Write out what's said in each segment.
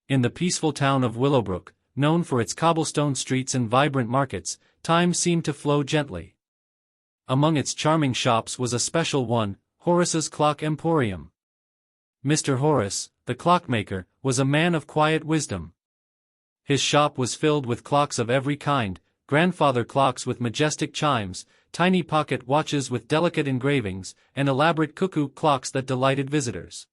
In the peaceful town of Willowbrook, known for its cobblestone streets and vibrant markets, time seemed to flow gently. Among its charming shops was a special one, Horace's Clock Emporium. Mr. Horace, the clockmaker, was a man of quiet wisdom. His shop was filled with clocks of every kind, grandfather clocks with majestic chimes, tiny pocket watches with delicate engravings, and elaborate cuckoo clocks that delighted visitors.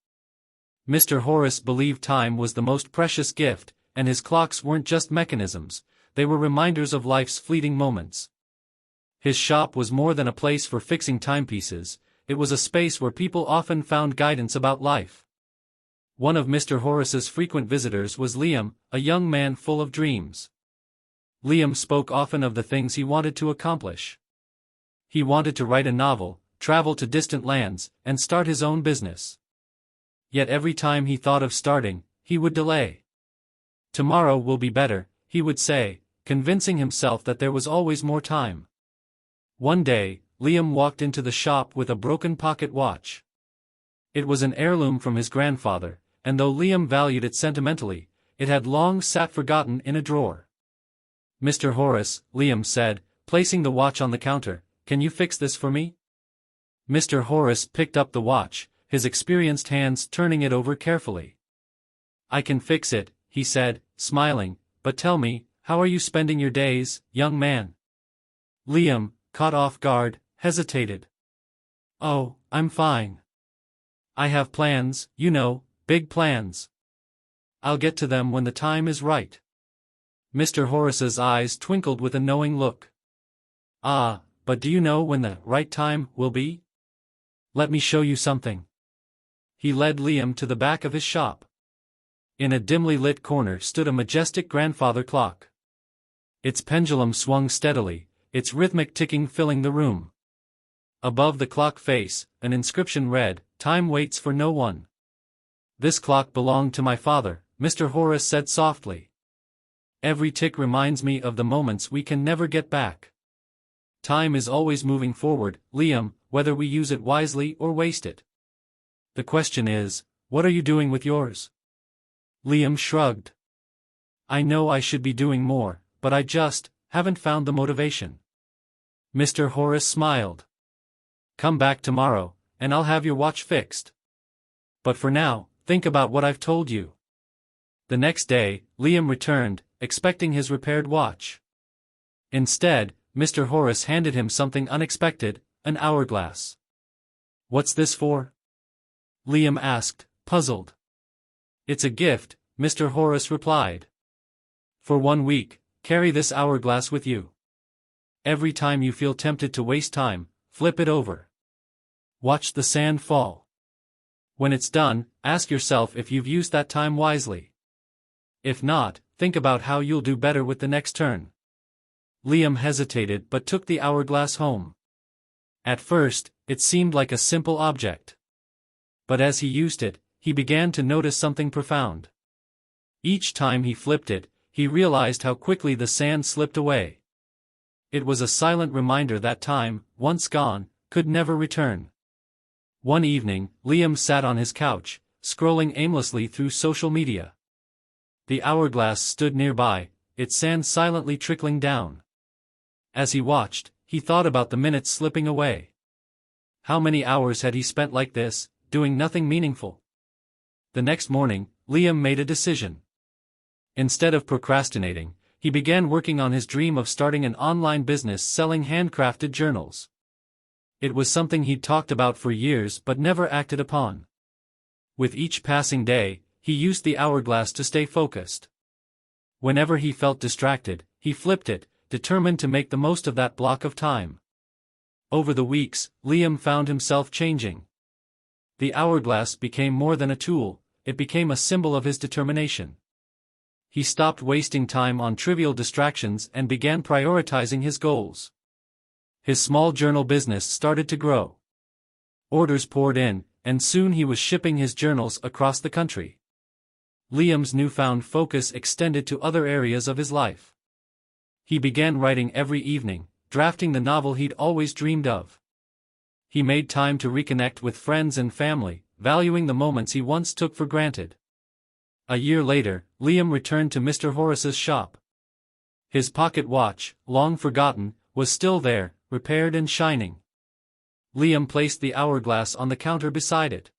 Mr. Horace believed time was the most precious gift, and his clocks weren't just mechanisms, they were reminders of life's fleeting moments. His shop was more than a place for fixing timepieces, it was a space where people often found guidance about life. One of Mr. Horace's frequent visitors was Liam, a young man full of dreams. Liam spoke often of the things he wanted to accomplish. He wanted to write a novel, travel to distant lands, and start his own business. Yet every time he thought of starting, he would delay. "Tomorrow will be better," he would say, convincing himself that there was always more time. One day, Liam walked into the shop with a broken pocket watch. It was an heirloom from his grandfather, and though Liam valued it sentimentally, it had long sat forgotten in a drawer. "Mr. Horace," Liam said, placing the watch on the counter, "can you fix this for me?" Mr. Horace picked up the watch, his experienced hands turning it over carefully. "I can fix it," he said, smiling, "but tell me, how are you spending your days, young man?" Liam, caught off guard, hesitated. "Oh, I'm fine. I have plans, you know, big plans. I'll get to them when the time is right." Mr. Horace's eyes twinkled with a knowing look. "Ah, but do you know when the right time will be? Let me show you something." He led Liam to the back of his shop. In a dimly lit corner stood a majestic grandfather clock. Its pendulum swung steadily, its rhythmic ticking filling the room. Above the clock face, an inscription read, "Time waits for no one." "This clock belonged to my father," Mr. Horace said softly. "Every tick reminds me of the moments we can never get back. Time is always moving forward, Liam, whether we use it wisely or waste it. The question is, what are you doing with yours?" Liam shrugged. "I know I should be doing more, but I just haven't found the motivation." Mr. Horace smiled. "Come back tomorrow, and I'll have your watch fixed. But for now, think about what I've told you." The next day, Liam returned, expecting his repaired watch. Instead, Mr. Horace handed him something unexpected, an hourglass. "What's this for?" Liam asked, puzzled. "It's a gift," Mr. Horace replied. "For 1 week, carry this hourglass with you. Every time you feel tempted to waste time, flip it over. Watch the sand fall. When it's done, ask yourself if you've used that time wisely. If not, think about how you'll do better with the next turn." Liam hesitated but took the hourglass home. At first, it seemed like a simple object. But as he used it, he began to notice something profound. Each time he flipped it, he realized how quickly the sand slipped away. It was a silent reminder that time, once gone, could never return. One evening, Liam sat on his couch, scrolling aimlessly through social media. The hourglass stood nearby, its sand silently trickling down. As he watched, he thought about the minutes slipping away. How many hours had he spent like this, doing nothing meaningful? The next morning, Liam made a decision. Instead of procrastinating, he began working on his dream of starting an online business selling handcrafted journals. It was something he'd talked about for years but never acted upon. With each passing day, he used the hourglass to stay focused. Whenever he felt distracted, he flipped it, determined to make the most of that block of time. Over the weeks, Liam found himself changing. The hourglass became more than a tool, it became a symbol of his determination. He stopped wasting time on trivial distractions and began prioritizing his goals. His small journal business started to grow. Orders poured in, and soon he was shipping his journals across the country. Liam's newfound focus extended to other areas of his life. He began writing every evening, drafting the novel he'd always dreamed of. He made time to reconnect with friends and family, valuing the moments he once took for granted. A year later, Liam returned to Mr. Horace's shop. His pocket watch, long forgotten, was still there, repaired and shining. Liam placed the hourglass on the counter beside it.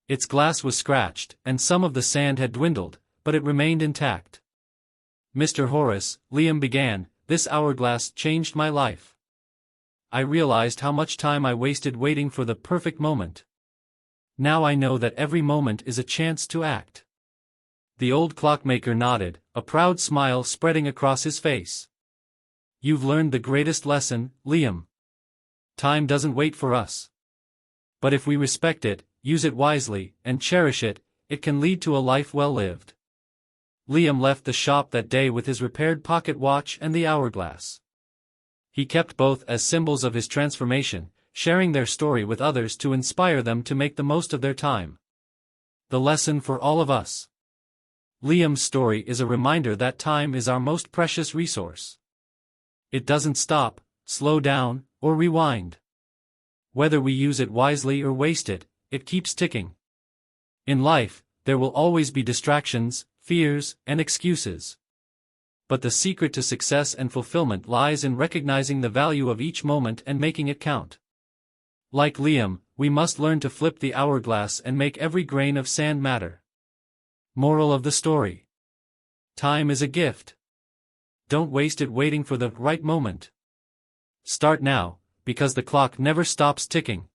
Its glass was scratched, and some of the sand had dwindled, but it remained intact. "Mr. Horace," Liam began, "this hourglass changed my life. I realized how much time I wasted waiting for the perfect moment. Now I know that every moment is a chance to act." The old clockmaker nodded, a proud smile spreading across his face. "You've learned the greatest lesson, Liam. Time doesn't wait for us. But if we respect it, use it wisely, and cherish it, it can lead to a life well lived." Liam left the shop that day with his repaired pocket watch and the hourglass. He kept both as symbols of his transformation, sharing their story with others to inspire them to make the most of their time. The lesson for all of us. Liam's story is a reminder that time is our most precious resource. It doesn't stop, slow down, or rewind. Whether we use it wisely or waste it, it keeps ticking. In life, there will always be distractions, fears, and excuses. But the secret to success and fulfillment lies in recognizing the value of each moment and making it count. Like Liam, we must learn to flip the hourglass and make every grain of sand matter. Moral of the story: time is a gift. Don't waste it waiting for the right moment. Start now, because the clock never stops ticking.